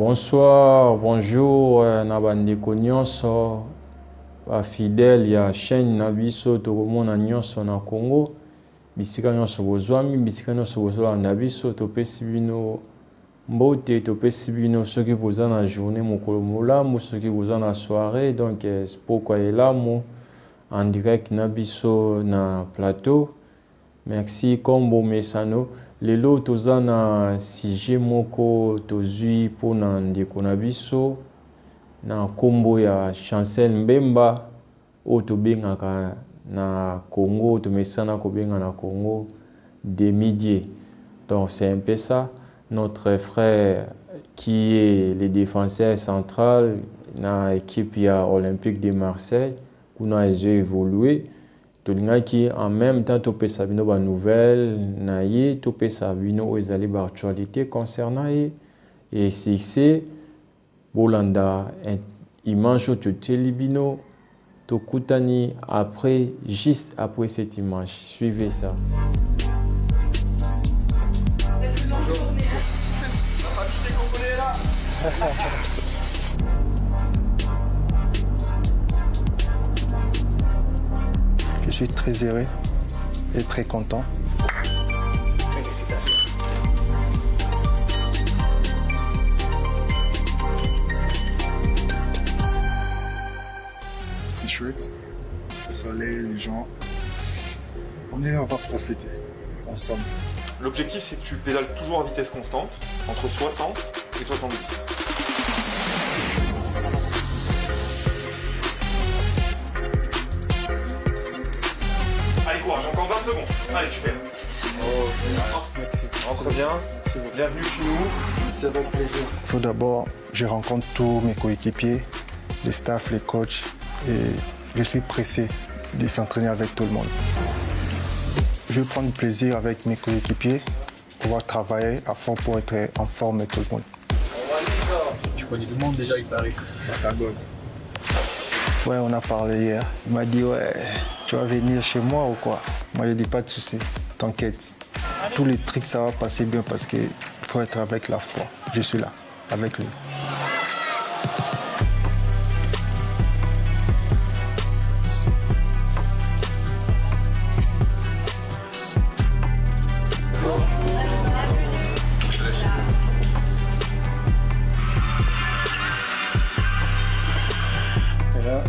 Bonsoir, bonjour, Nabandeko nyonso, fidèle ya chaîne na biso tokomona nyonso na Congo. Bisika nyonso bozwami, bisika nyonso bozolanda biso, topesi bino mbote, topesi bino soki boza na journée mokolo molamu, soki boza na soirée, donc pourquoi elamu en direct na biso na plateau. Merci Kombo Mesano. Lelo toza na sujet moko tozui pona ndeko na biso na kombo ya Chancel Mbemba o tobengaka na Congo, tomesana kobenga na Congo Demidié. Donc c'est un peu ça. Notre frère qui est le défenseur central na équipe ya Olympique de Marseille, kuna évolué. Qui en même temps topé sabino ba nouvelle na ye topé sabino ezali ba actualité concernant ye et succès bolanda image to telibino to kutani après juste après cette image. Suivez ça. Je suis très heureux et très content. Félicitations. C'est chouette. Le soleil, les gens. On va profiter ensemble. L'objectif, c'est que tu pédales toujours à vitesse constante, entre 60 et 70. Allez, courage, encore 20 secondes. Allez, super. Merci. Rentre bien. Bienvenue chez nous. C'est avec plaisir. Il faut d'abord, je rencontre tous mes coéquipiers, les staffs, les coachs, et je suis pressé de s'entraîner avec tout le monde. Je vais prendre plaisir avec mes coéquipiers, pouvoir travailler à fond pour être en forme avec tout le monde. Tu connais tout le monde déjà, il paraît. Ouais, on a parlé hier. Il m'a dit, ouais, tu vas venir chez moi ou quoi? Moi, je dis pas de souci, t'inquiète. Tous les trucs, ça va passer bien parce qu'il faut être avec la foi. Je suis là, avec lui. Et là,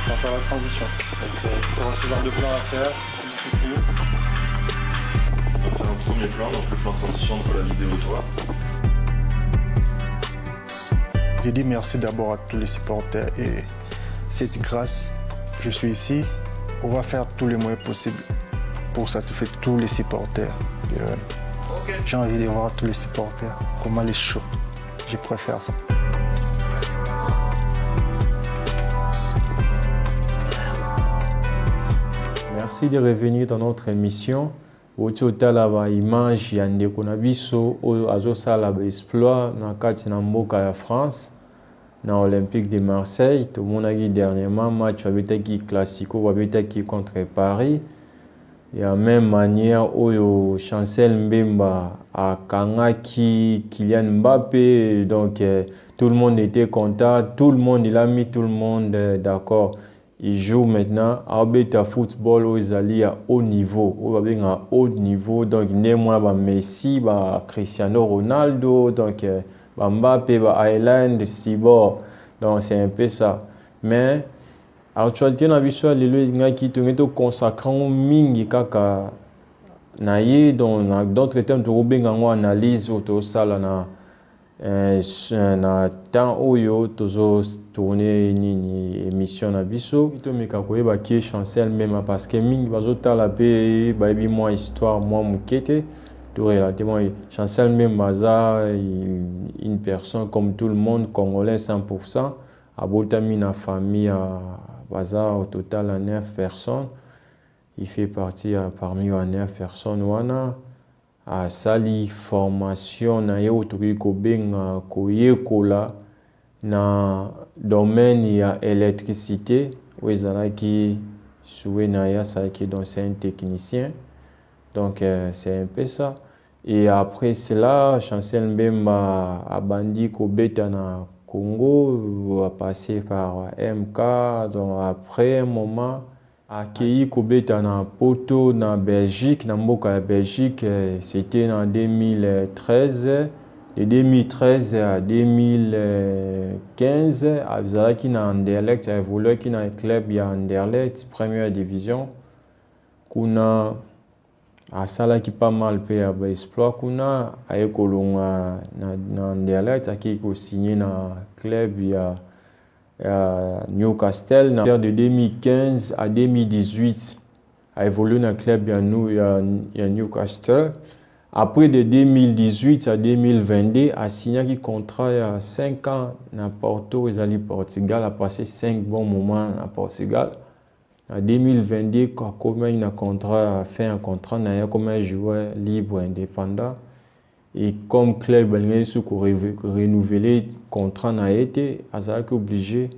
on va faire la transition. Donc, tu auras ce genre de plan à faire, juste ici. On va faire un premier plan, donc le plan de transition entre la vidéo et toi. Je dis merci d'abord à tous les supporters et c'est grâce je suis ici. On va faire tous les moyens possibles pour satisfaire tous les supporters. J'ai envie de voir tous les supporters, comment les chauds. Je préfère ça. Merci de revenir dans notre émission. Otala ba image ya ndeko na biso oyo azosala ba exploit na kati na mboka ya France na Olympique de Marseille. Tomonaki dernièrement match abetaki classico babetaki contre Paris. Et en même manière oyo Chancel Mbemba akangaki Kylian Mbappé, donc tout le monde était content, tout le monde il a mis tout le monde d'accord. Il joue maintenant à football où ils allaient à haut niveau, à haut niveau. Donc, il y a Messi, Cristiano Ronaldo, donc Mbappé, Island, Sibor. Donc, c'est un peu ça. Mais, actualité, na biso lelo qui te consacrant mingi kaka na ye dans d'autres termes to benga ngo analyse auto sala na temps oyo tozo tourner nini émission na biso to meka koyeba ki Chancel même parce que mingi bazotala pe bayebi moi histoire moi mukete to relativement Chancel même baza une personne comme tout le monde congolais 100% abotami na famille baza au total à 9 personnes. Il fait partie parmi les 9 personnes wana a sali formation na ye otoki kobenga koyekola na domaine ya électricité où ezalaki soué na ya salaki donc c'est un technicien donc c'est un peu ça Et après cela, Chancel Mbemba a bandi kobeta na Congo, a passé par MK. Donc après un moment, a accueilli kobeta na Porto, na Belgique, na mboka ya Belgique. C'était en 2013. De 2013 à 2015, azalaki na Anderlecht, a évolué dans le club ya Anderlecht, première division. Kuna asalaki pas mal pe ya exploit kuna aye kolonga na Anderlecht aki ko signé na club ya Newcastle. De 2015 à 2018 a évolué dans le club ya Newcastle. Après de 2018 à 2022, a signé un contrat il y a 5 ans à Porto, Portugal, a passé 5 bons moments à Portugal. En 2022, comme il a fait un contrat, il a comme un joueur libre indépendant. Et comme club, il a renouvelé le contrat, il a été obligé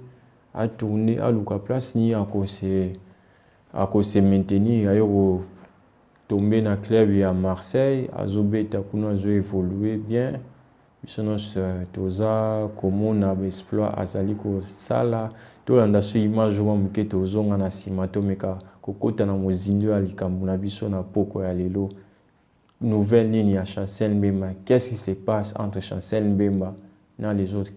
à tourner à la place, ni à cause de maintenir. Tombé dans le club à Marseille, Azobeta kuna zo évolué bien. Bisono toza comment on a exploit azali ko sala to landa so image wa muke tozonga na simato meka kokota na mozindo alikambu na biso na poko ya lelo. Nouvelle ligne à Chancel Mbemba. Qu'est-ce qui se passe entre Chancel Mbemba et les autres?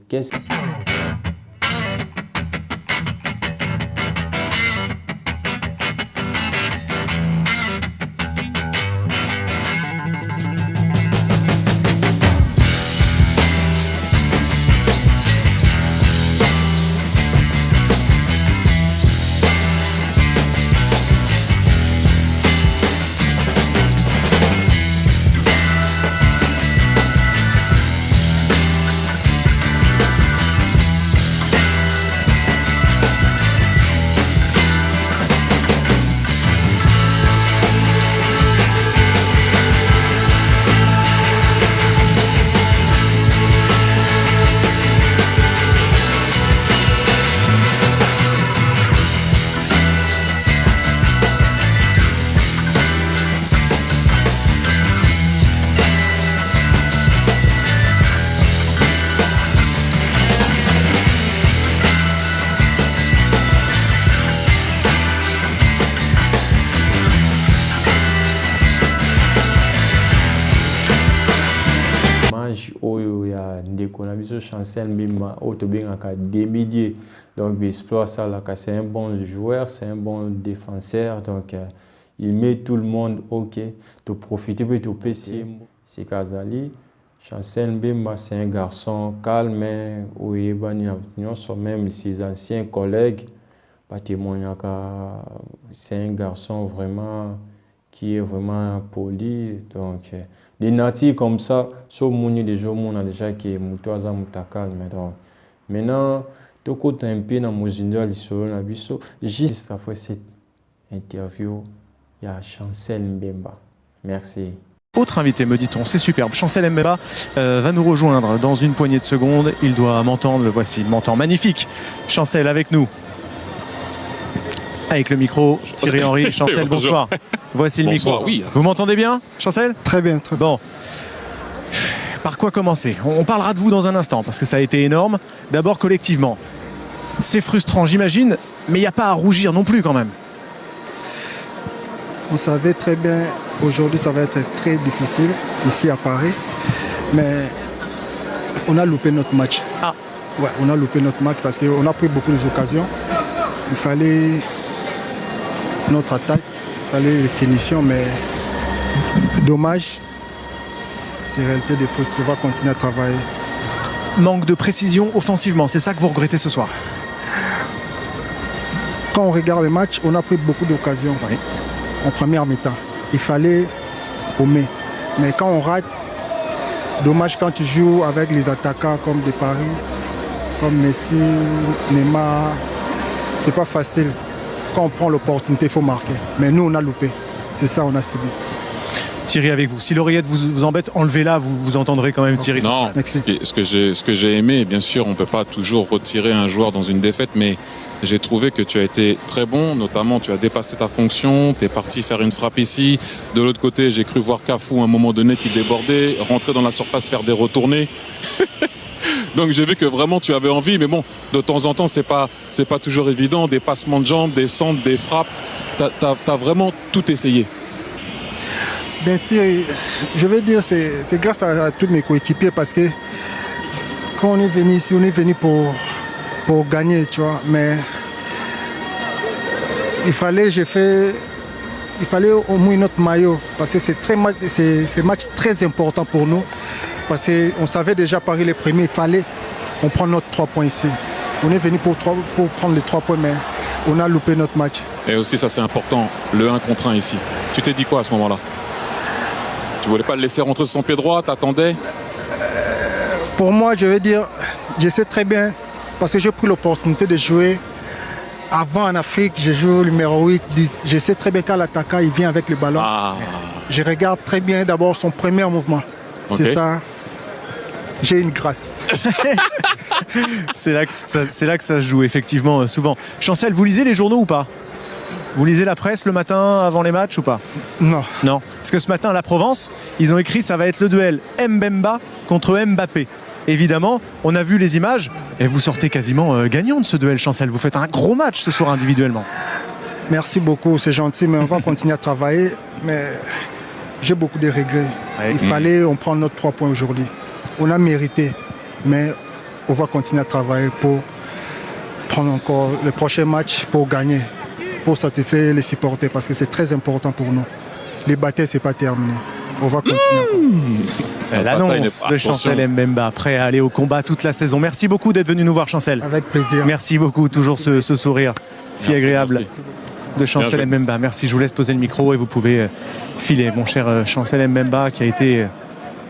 Chancel Mbemba, donc c'est un bon joueur, c'est un bon défenseur, donc il met tout le monde ok, de profiter de tout PC. C'est Kazali. Chancel Mbemba, c'est un garçon calme, même ses anciens collègues, c'est un garçon vraiment qui est vraiment poli, donc des natifs comme ça, sur mouni des jours on a déjà qui est mutoaza mutakal, mais donc maintenant tout côté un peu dans mozindo alisolo na biso juste après cette interview il y a Chancel Mbemba. Merci. Autre invité, me dit-on, c'est superbe. Chancel Mbemba va nous rejoindre dans une poignée de secondes. Il doit m'entendre, le voici, il m'entend. Magnifique. Chancel avec nous. Avec le micro, Thierry Henry. Chancel, bonsoir. Voici le micro. Oui. Vous m'entendez bien, Chancel? Très bien, très bien. Bon. Par quoi commencer? On parlera de vous dans un instant, parce que ça a été énorme. D'abord, collectivement. C'est frustrant, j'imagine, mais il n'y a pas à rougir non plus, quand même. On savait très bien, aujourd'hui, ça va être très difficile, ici à Paris. Mais on a loupé notre match. Ah. Ouais, on a loupé notre match parce qu'on a pris beaucoup d'occasions. Il fallait notre attaque, il fallait les finitions, mais dommage. C'est réalité des fautes, on va continuer à travailler. Manque de précision offensivement, c'est ça que vous regrettez ce soir? Quand on regarde les matchs, on a pris beaucoup d'occasions en première mi-temps. Il fallait paumer. Mais quand on rate, dommage quand tu joues avec les attaquants comme de Paris, comme Messi, Neymar, c'est pas facile. Quand on prend l'opportunité, il faut marquer. Mais nous, on a loupé. C'est ça, on a subi. Thierry, avec vous. Si l'oreillette vous embête, enlevez-la, vous entendrez quand même Thierry. Non, ce que j'ai aimé, bien sûr, on ne peut pas toujours retirer un joueur dans une défaite, mais j'ai trouvé que tu as été très bon, notamment tu as dépassé ta fonction, tu es parti faire une frappe ici. De l'autre côté, j'ai cru voir Cafou à un moment donné qui débordait, rentrer dans la surface, faire des retournées. Donc j'ai vu que vraiment tu avais envie, mais bon, de temps en temps, c'est pas toujours évident, des passements de jambes, des centres, des frappes. T'as vraiment tout essayé. Bien sûr, je vais dire c'est grâce à tous mes coéquipiers parce que quand on est venu ici, on est venu pour gagner, tu vois. Mais il fallait au moins notre maillot parce que c'est match très important pour nous parce qu'on savait déjà Paris les premiers, il fallait on prend notre 3 points ici. On est venu pour prendre les 3 points, mais on a loupé notre match. Et aussi, ça c'est important, le 1 contre 1 ici. Tu t'es dit quoi à ce moment-là? Tu voulais pas le laisser rentrer sur son pied droit, t'attendais? Pour moi, je vais dire, je sais très bien, parce que j'ai pris l'opportunité de jouer avant en Afrique, j'ai joué au numéro 8, 10. Je sais très bien quand l'attaquant il vient avec le ballon. Ah. Je regarde très bien d'abord son premier mouvement. Okay. C'est ça. J'ai une grâce. C'est là que ça se joue, effectivement, souvent. Chancel, vous lisez les journaux ou pas? Vous lisez la presse le matin avant les matchs ou pas? Non. Non. Parce que ce matin, à la Provence, ils ont écrit ça va être le duel Mbemba contre Mbappé. Évidemment, on a vu les images et vous sortez quasiment gagnant de ce duel, Chancel. Vous faites un gros match ce soir individuellement. Merci beaucoup, c'est gentil, mais on va continuer à travailler. Mais j'ai beaucoup de regrets. Ouais. Il fallait on prend notre 3 points aujourd'hui. On a mérité, mais on va continuer à travailler pour prendre encore le prochain match pour gagner, pour satisfaire les supporters parce que c'est très important pour nous. Les batailles, c'est pas terminé. On va continuer. L'annonce de Chancel Mbemba, prêt à aller au combat toute la saison. Merci beaucoup d'être venu nous voir, Chancel. Avec plaisir. Merci beaucoup, toujours ce sourire si agréable de Chancel Mbemba. Merci, je vous laisse poser le micro et vous pouvez filer, mon cher Chancel Mbemba, qui a été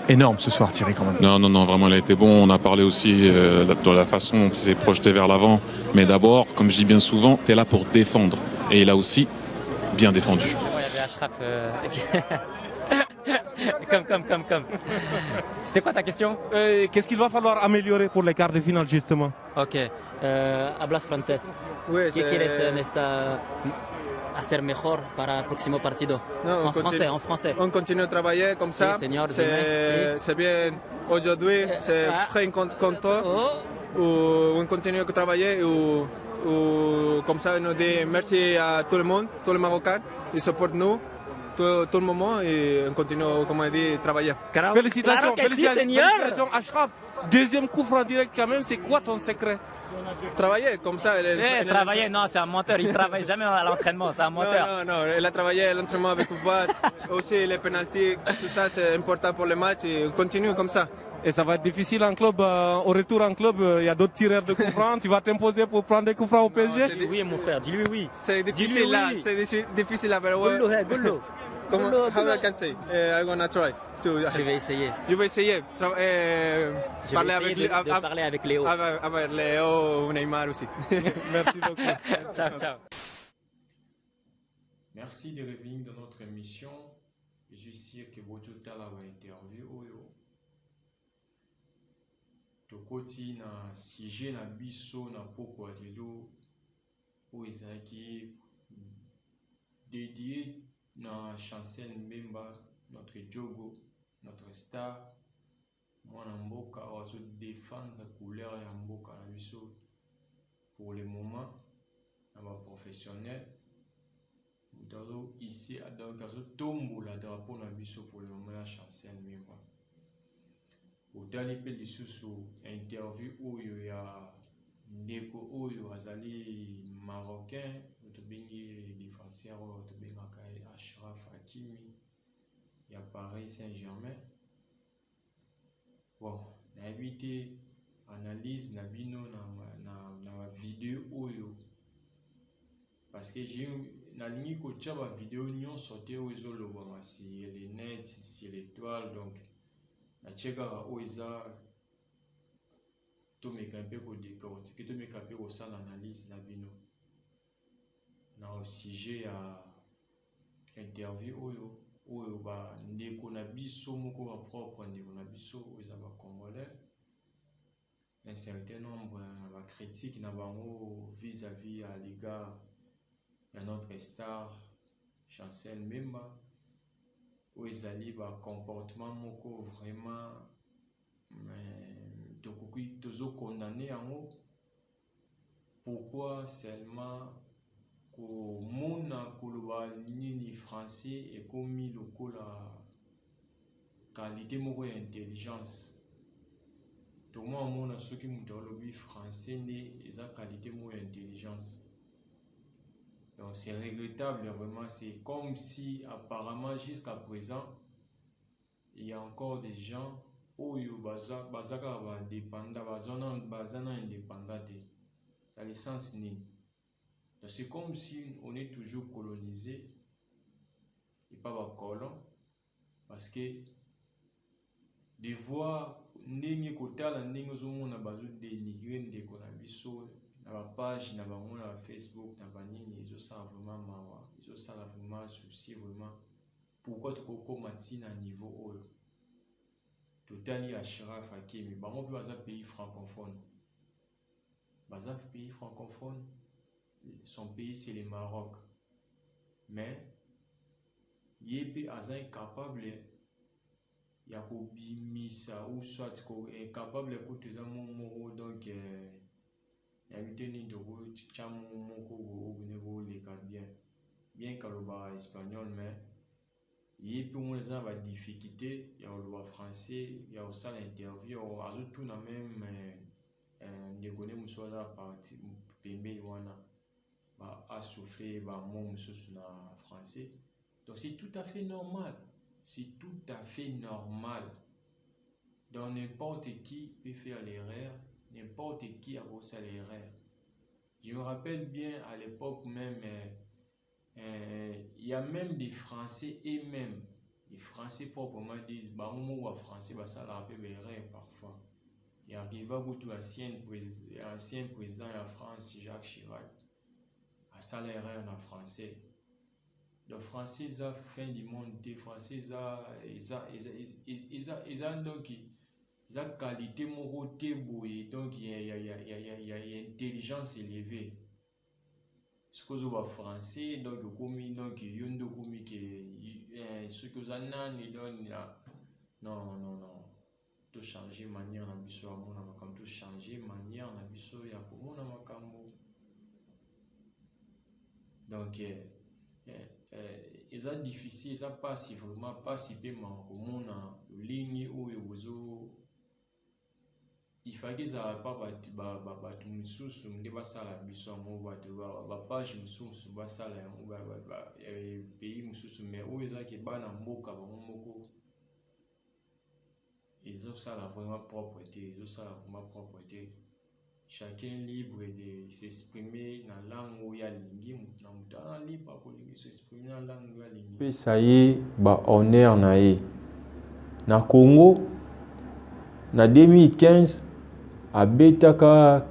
énorme ce soir, Thierry, quand même. Non, vraiment, il a été bon. On a parlé aussi de la façon dont il s'est projeté vers l'avant. Mais d'abord, comme je dis bien souvent, tu es là pour défendre. Et il a aussi bien défendu. Comme. C'était quoi ta question? Qu'est-ce qu'il va falloir améliorer pour les quarts de finale, justement? Ok. Hablas francés. Oui, ¿Qué quieres hacer mejor para el próximo partido? No, en français. On continue à travailler comme ça. Señor, c'est bien. Aujourd'hui, c'est très content. On continue à travailler. Comme ça, on nous dit merci à tout le monde, tous les Marocains. Ils supportent nous. Tout le moment et on continue, comme on dit, travailler. Félicitations, félicitations Achraf. Deuxième coup franc direct quand même, c'est quoi ton secret? Travailler comme ça. Travailler, non, c'est un menteur, il ne travaille jamais à l'entraînement, c'est un menteur. Non, il a travaillé à l'entraînement avec Ouad, aussi les pénaltys, tout ça c'est important pour le match et on continue comme ça. Et ça va être difficile en club, au retour en club, il y a d'autres tireurs de coups francs, tu vas t'imposer pour prendre des coups francs au PSG? Dis oui mon frère, dis-lui oui. C'est difficile là, c'est difficile là, mais ouais. Golo. How I can say? I'm gonna try. Je vais essayer. Je vais essayer. Parler avec Léo. Avec Léo ou Neymar aussi. Merci beaucoup. Ciao. Merci de revenir dans notre émission. Je suis sûr que vous tout à l'heure interview tokoti na sujet na biso na poko lelo o ezaki dédié na Chancel Mbemba, notre Diogo, notre star, mwana mboka ozo défendre couleur ya mboka na biso pour le moment na ba professionnel. Mutalo ici donc azo tombola drapeau na biso pour le moment ya Chancel Mbemba. Otali pe lisusu interview oyo ya ndeko oyo azali marocain tobengi défenseur oyo tobengaka Achraf Hakimi ya Paris Saint-Germain. Bon, nayebi te analyse na bino na vidéo oyo parce que nalingi kotia ba vidéo nyonso te oyo ezolobama si elle est net, si elle est étoile, donc natie kaka oyo eza tomeka mpe kodécortique tomeka mpe kosala analyse na bino na sujet ya interview oyo ba ndeko na biso moko ba propre ndeko na biso oyo eza ba congolais un certain nombre de critiques vis-à-vis à l'égard de notre star Chancel Mbemba où ils allaient comportement moko vraiment toujours condamné en haut. Pourquoi seulement que mona koloba nini français et commis la qualité moko et intelligence. Tout le monde a ceux qui m'ont dit français né esa qualité moko et intelligence. Donc c'est regrettable vraiment, c'est comme si apparemment jusqu'à présent il y a encore des gens où bazaka ba dépendant bazana indépendant dans le sens ni. Donc c'est comme si on est toujours colonisé et pas ba colon parce que de voir ndenge kotala ndenge ozomona bazo dénigrer ndeko na biso na ba page na bango na Facebook na banini ezosala vraiment mawa ezosala vraiment souci vraiment pourquoi tokokoma tina niveau oyo totali Achraf Hakimi bango mpe baza pays francophone son pays c'est le Maroc mais yépe aza incapable ya kobimisa ou soit incapable kuteza moko donc yabite ni dogo chamo moko go leka bien kaloba espagnol mais yépe on les a ba difficulté ya le français ya au sala interview azo tout na même ndekone musola parti pembe wana ba a soufflé ba mo mususu na français donc c'est tout à fait normal. C'est tout à fait normal. Donc n'importe qui peut faire l'erreur, n'importe qui a aussi l'erreur. Je me rappelle bien à l'époque même, il y a même des Français et même les Français proprement disent, bah on voit français, bah ça la peut erreur parfois. Il arrive à beaucoup ancien président de la France, Jacques Chirac, à ça l'erreur en français. Le français est la fin du monde, le français est donc la qualité morale donc il y a intelligence élevée. Ce que vous français donc comme donc yondo comme ce que vous avez non tout changer manière na biso amona comme tout changer manière na biso ya komona makambo donc eza difficile, eza pas si vraiment pas si peu komona ligne oyo bozo il faut que ça pas batu misusu nde basala biso ngo batu ba page misusu basala ngo pays misusu mais oyo eza ke bana mboka bango moko ezosala vraiment propreté. Chacun libre de s'exprimer dans la langue ya lingi na libre de s'exprimer dans la langue ya lingi. Pe ça y ba honneur na ye. Na Congo na 2015 a betaka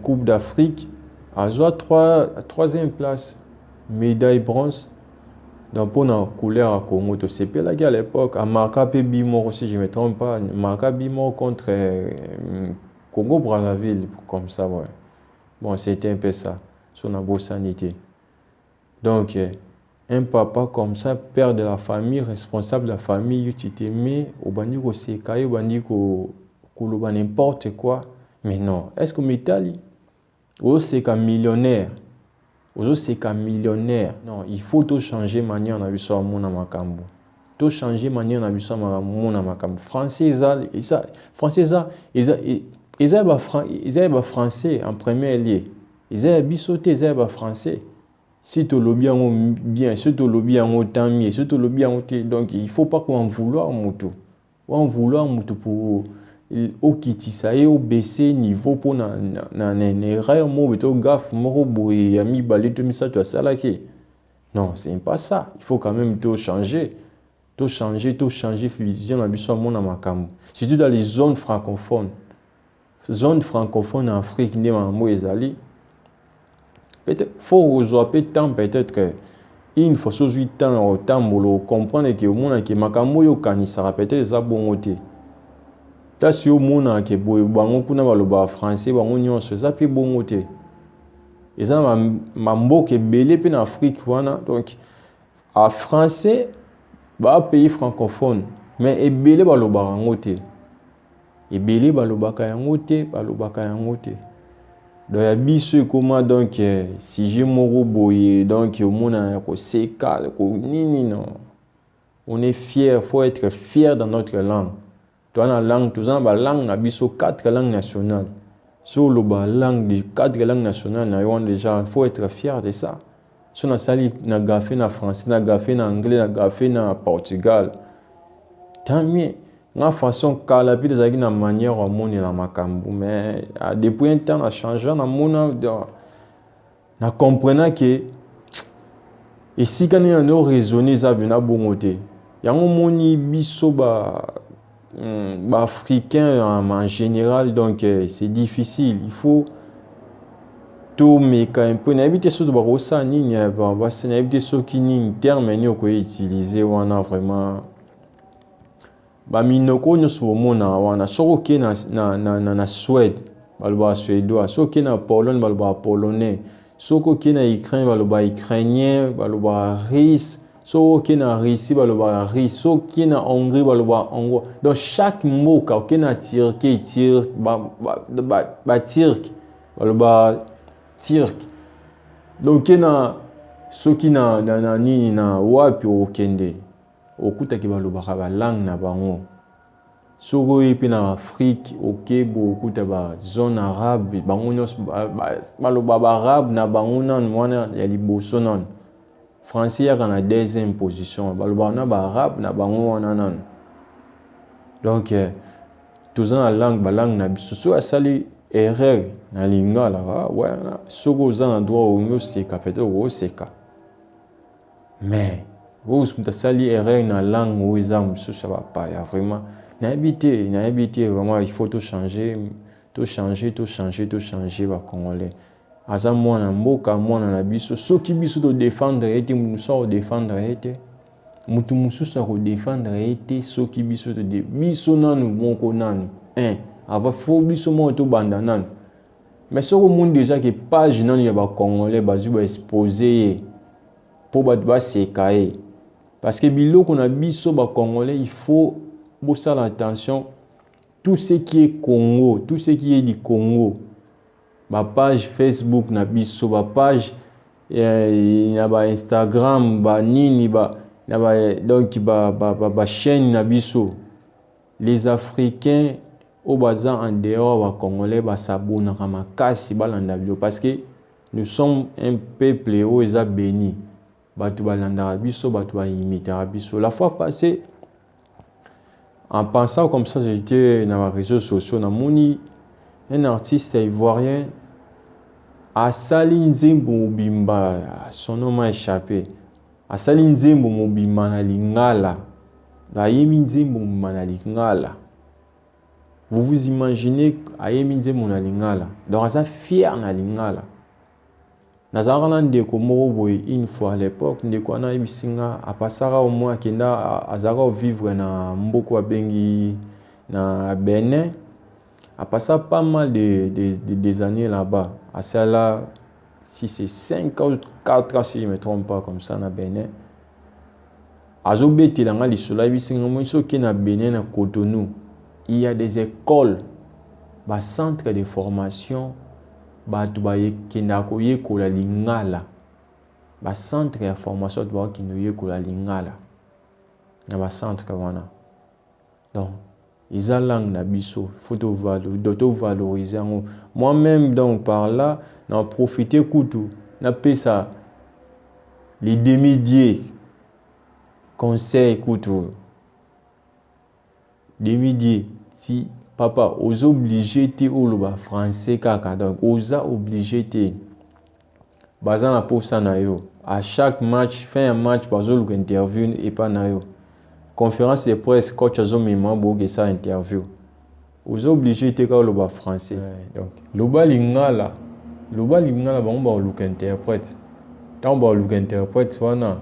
Coupe d'Afrique a joué troisième place, médaille bronze. Donc pour la couleur à Congo, tu sais pas à l'époque a marqué Bimor si je me trompe pas, marqué Bimor contre Congo Brazzaville comme ça ouais. Bon c'était un peu ça son sanité. Donc un papa comme ça, père de la famille, responsable de la famille, tu t'aimais au bandi ko sekaye au bandi ko koloba n'importe quoi. Mais non, est-ce que Mitali ou c'est qu'un millionnaire? Ou c'est qu'un millionnaire? Non, il faut tout changer manière na biso amona makambo. Tout changer manière na biso amona makambo. Français ils ont français en premier lieu. Ils ont bisoté, ils ont français. Si tu le bien, si tu le bien, tant mieux. Si tu le bien, donc il ne faut pas qu'on vouloir mutu. On vouloir mutu pour au kitisaye au baisser niveau pour na erreur mo beto gaffe moko boye ya mi balé to misa to sala ki. Non, c'est pas ça. Il faut quand même tout changer. Tout changer vision na biso mona makambo. Surtout dans les zones francophones. Zone francophone en Afrique, peut-être faut aujourd'hui temps peut-être que il faut aujourd'hui temps pour comprendre que au monde que makambo yo kanisa peut-être ça bon côté ta si omona ke boye bango kuna baloba français bango nyonso eza pe bongo te eza mamboka ebele pe na Afrique wana donc a français ba pays francophone mais ebele balobaka yango te ebele balobaka yango te donc ya biso ekoma donc sujet moko boye donc omona ko seka ko nini non on est fier, faut être fier dans notre langue. Toi la langue, tous en langue na biso 4 langues nationales. Sur le langue des 4 langues nationales, na yon déjà faut être fier de ça. Si on a sali na gafé na français, na gafé na anglais, na gafé na Portugal. Tant mieux. Na façon kala pi des na manière au monde la makambu mais depuis un temps a changé na mona na comprenant que et si quand on a raisonné ça bien bon côté yango moni biso ba africain en général donc c'est difficile il faut tout mais quand un peu n'habiter sur ba rosa ni ba n'habiter sur qui ni terme ni ko utiliser on a vraiment ba minoko nyoso mona wana soko na Suède balba suédois soko na Pologne balba polonais soko na Ukraine balba ukrainien balba russe soko na Russie balba russe soko na Hongrie balba hongrois donc chaque mot ka na turc turc balba turc donc na soki na nini na wapi okende okutaki balobaka ba langue na bango soko epi na Afrique okebo okuta ba zone arabe bango nyos baloba ba arabe na bango nan mwana ya liboso nan français ya na deuxième position baloba na ba arabe na bango wana nan donc tous en langue ba langue na biso so asali erreur na lingala ouais soko za na droit au seka peut-être au seka mais vous avez sali erreur na langue où ils ont ça va pas il y a vraiment n'habiter vraiment il faut tout changer ba congolais aza mwana mboka mwana na biso soki biso to défendre ete muso défendre ete mutu mususu ko défendre ete soki biso to biso nanu moko nanu ava fo biso mo to banda nanu mais soko monde déjà que page nanu ya ba congolais bazu ba exposer pour ba sekae parce que biloko na biso ba congolais il faut bosser l'attention tout ce qui est Congo tout ce qui est du Congo ba page Facebook na biso ba page na ba Instagram ba nini ba na ba donc ba chaîne na biso les Africains au baza en dehors ba congolais ba sabona makasi balanda bio parce que nous sommes un peuple où ils a béni batu balanda biso batu ba imiter biso la fois passée en pensant comme ça j'étais dans les réseaux sociaux na moni un artiste ivoirien a Salinzembo Bimba son nom m'a échappé a Salinzembo Mobimba na lingala la Yeminzembo na lingala vous vous imaginez a Yeminzembo na lingala donc ça fier na lingala nazarana ndeko moko boye une fois à l'époque ndeko ana ibisinga apasaka au moins kenda azaka vivre na mboko wa bengi na Benin a passé pas mal des années là-bas à cela si c'est 5 ou 4 ans si je me trompe pas comme ça na Benin azobeti langa lisolo ibisinga mo soki na Benin na Cotonou il y a des écoles ba centre de formation batu ba kenda ko yekola lingala ba centre de formation ba kendo yekola lingala na ba centre wana donc ils ont langue na biso faut valoriser moi-même donc par là na profiter kutu na pesa les demi-dieux conseil kutu demi-dieux si papa aux obligés te oloba français kaka donc aux obligés te bazan na pour ça na yo à chaque match fin un match bazolo interview et pas na yo conférence de presse coach azomema boge ça interview aux obligés te ka oloba français donc loba lingala bango ba luka interprète tant ba luka interprète wana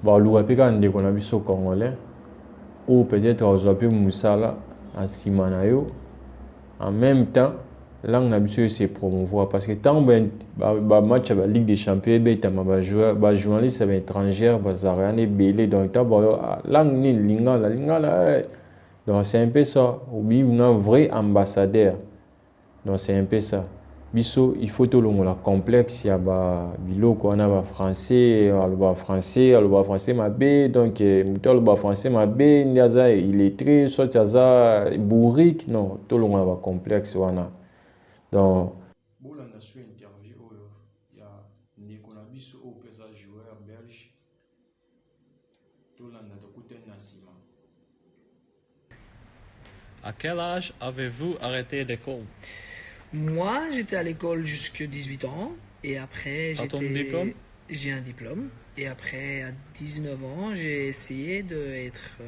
ba luka pe ka ndeko na biso congolais ou peut-être ozoapi musala na nsima na yo en même temps langue na biso se promouvoir parce que tant ba match ba Ligue des Champions betama ba journaliste ba étrangère bazara ne belé donc ta langue ni lingala donc c'est un peu ça obi un vrai ambassadeur donc c'est un peu ça biso il faut tout le complexe ya ba biloko on a ba français mabe donc muto ba français mabe ndiaza illettré soit ça bourrique non tout le monde ba complexe wana donc bolanda sur interview oyo ya ndeko na biso oyo pesa joueur belge tolanda tokutani na nsima. À quel âge avez-vous arrêté l'école? Moi, j'étais à l'école jusqu'à 18 ans et après j'ai un diplôme et après à 19 ans j'ai essayé d'être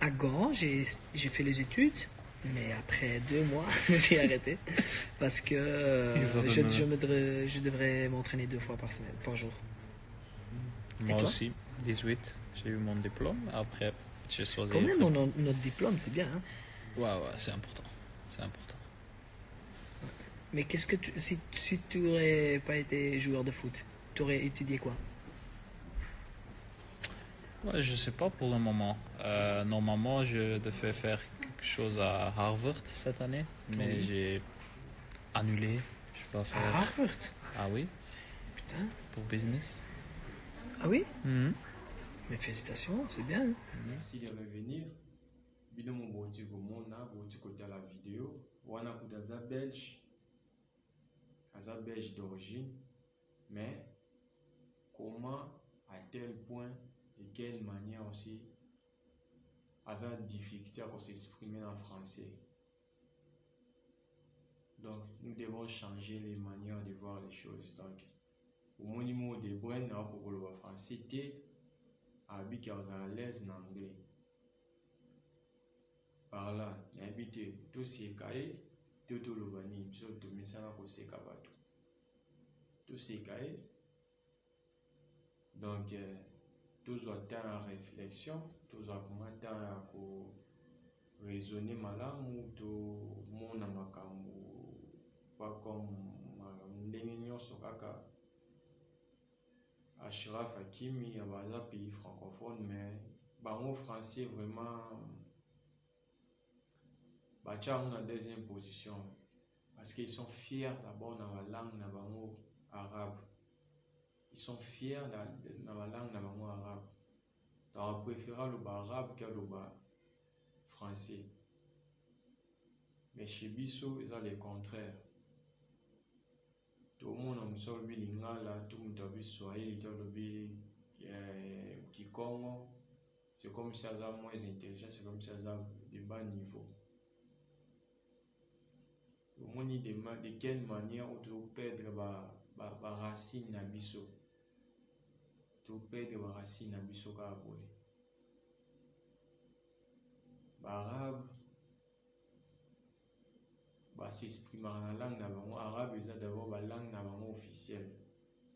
à Gand, j'ai fait les études mais après 2 mois j'ai arrêté parce que je devrais m'entraîner 2 fois par jour. Moi aussi, 18, j'ai eu mon diplôme, après j'ai choisi... Quand même notre diplôme c'est bien hein? Ouais, c'est important, c'est important. Mais qu'est-ce que si tu n'aurais pas été joueur de foot, tu aurais étudié quoi? Ouais, je sais pas pour le moment. Normalement, je devais faire quelque chose à Harvard cette année, mais j'ai annulé. Je vais faire... À Harvard? Ah oui? Putain. Pour business. Ah oui? Mais félicitations, c'est bien. Hein? Merci de revenir. Bino mon boti gomona, boti côté la vidéo. Wana kudaza belge. Aza belge d'origine. Mais comment, à tel point, de quelle manière aussi, Aza difficulté à s'exprimer en français. Donc, nous devons changer les manières de voir les choses. Donc, au moment de Brenne, en français, à l'aise en anglais. Par là, il y a tout ce qui est tout le bani, tout le message qu'on sait qu'abatou. Tout ce qui est donc, toujours temps à réflexion, toujours temps à raisonner malin ou tout mon amakambu, pas comme l'ingénieur Sokaka. Ashraf Hakimi, il y a un pays francophone, mais en français, vraiment, on a deuxième position. Parce qu'ils sont fiers d'abord dans la langue arabe. Ils sont fiers dans la langue arabe. Donc, on préfère le arabe que le français. Mais chez Bissot, ils ont le contraire. Tout le monde a un bilingual, tout le monde a un swahili, tout le monde qui Congo. C'est comme si ils ont moins intelligent, c'est comme si ils ont de bas niveau. Le monde demande de quelle manière tu peux perdre la racine à Bissot. Tu peux perdre la racine à Bissot. L'arabe s'exprime dans la langue arabe, c'est d'abord la langue officielle.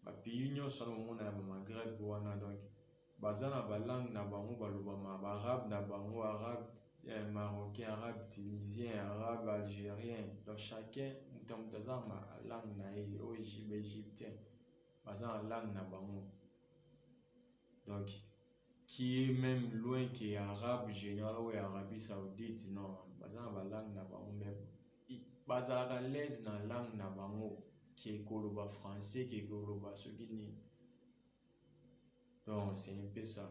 Les pays sont dans le Maghreb, donc la langue arabe, arabe, marocain, arabe, tunisien, arabe, algérien. Donc chacun a la langue égyptien, la langue. Donc, qui est même loin que arabe général ou Arabie Saoudite, non, la langue même. Bazala l'aise dans la langue na bango qui est koloba français qui est koloba sogini. Donc c'est un peu ça.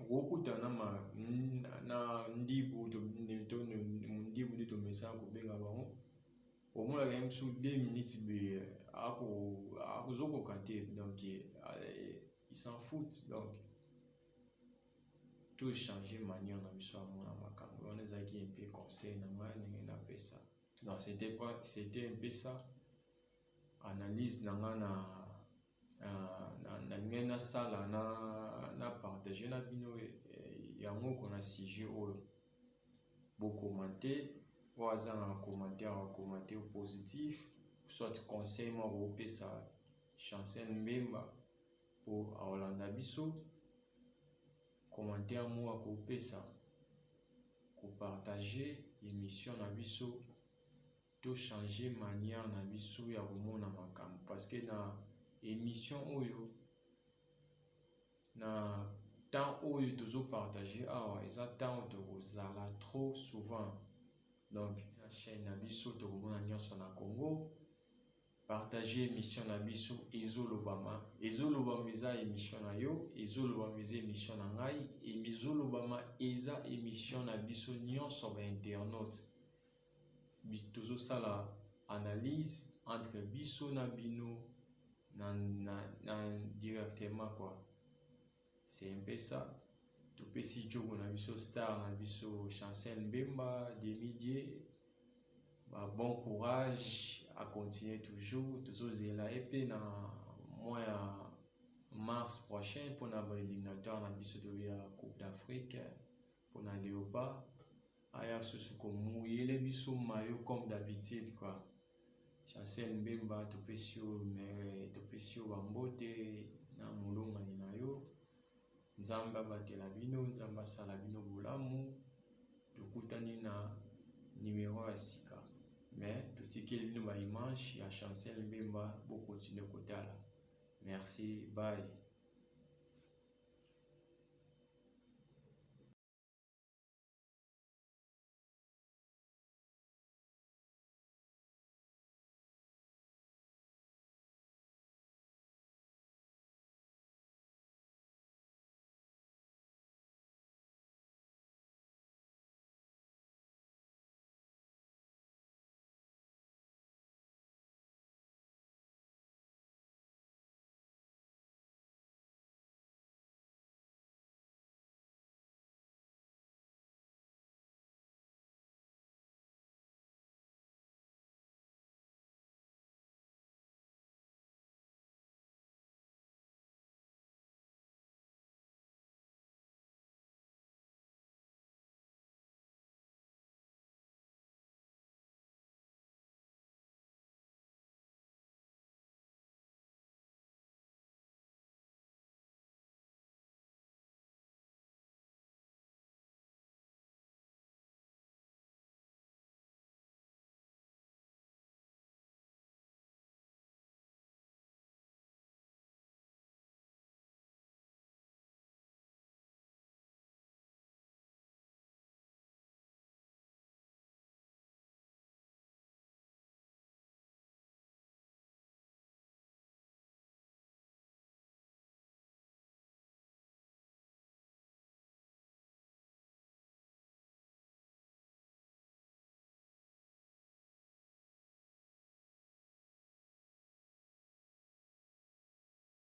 Wokuta na ndibu to ndibu to message ko benga bango. Au moins la même sous 2 minutes be ako zoko kante donc ils s'en foutent donc tout changer manière na biso na makambo. On les a qui un peu conseil na ngani na pesa. Donc c'était un peu ça. Analyse na sala na partager na bino yango qu'on a sujet au beau commenter ou un commentaire positif soit conseil moi ou pesa chancel mbemba pour Orlando Bisso commentaire moi ko pesa kopartage émission na biso to changer manière na biso ya komona makambo parce que na émission oyo na temps oyo tozopartage awa eza temps tokozala trop souvent donc na chaîne na biso tokomona nyonso na Congo partager émission na biso ezolobama eza émission na yo ezolobama eza émission na ngai ezolobama eza émission na biso nyonso ba internaute tozosala analyse entre biso na bino na directement quoi. C'est un peu ça. Topesi jogo na biso star na biso Chancel Mbemba Demidier. Bon courage à continuer toujours. Tozozela épée na mois ya mars prochain pour na éliminatoire na biso de la Coupe d'Afrique pour na Léopard. Aya susuko mouyele biso mayo comme d'habitude quoi. Chancel Mbemba topesi yo bambote na mulonga ni na yo. Nzambe abatela bino, Nzambe asala bino bolamu, tokutani na numéro ya sika. Mais totikeli bino ba image ya Chancel Mbemba bo continuer kotala. Merci, bye.